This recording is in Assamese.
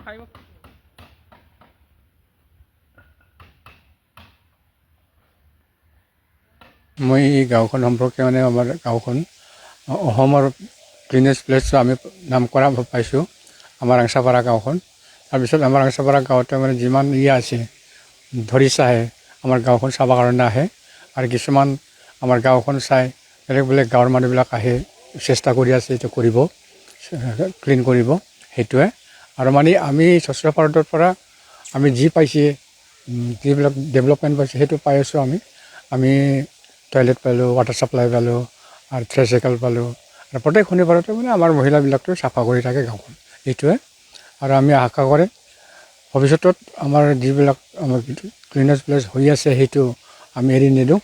খাইব মই এই গাঁওখন সম্পৰ্কে মানে আমাৰ গাঁওখন অসমৰ ক্লিনেষ্ট প্লেচ আমি নাম কৰা পাইছোঁ আমাৰ ৰাংচাপাৰা গাঁওখন তাৰপিছত আমাৰ ৰাংচাপাৰা গাঁৱতে মানে যিমান আছে ধৰিচ আহে আমাৰ গাঁওখন চাবৰ কাৰণে আহে আৰু কিছুমান আমাৰ গাঁওখন চাই বেলেগ বেলেগ গাঁৱৰ মানুহবিলাক আহে চেষ্টা কৰি আছে এইটো কৰিব ক্লিন কৰিব সেইটোৱে আৰু মানে আমি স্বচ্ছ ভাৰতৰ পৰা আমি যি পাইছে যিবিলাক ডেভেলপমেণ্ট পাইছে সেইটো পাই আছোঁ আমি টয়লেট পালোঁ ৱাটাৰ ছাপ্লাই পালোঁ আৰু ট্ৰেচাইকেল পালোঁ আৰু প্ৰত্যেক শনিবাৰতে মানে আমাৰ মহিলাবিলাকটো চাফা কৰি থাকে গাঁওখন এইটোৱে আৰু আমি আশা কৰে ভৱিষ্যতত আমাৰ যিবিলাক আমাৰ ক্লিনেষ্ট প্লেচ হৈ আছে সেইটো আমি এৰি নিদিওঁ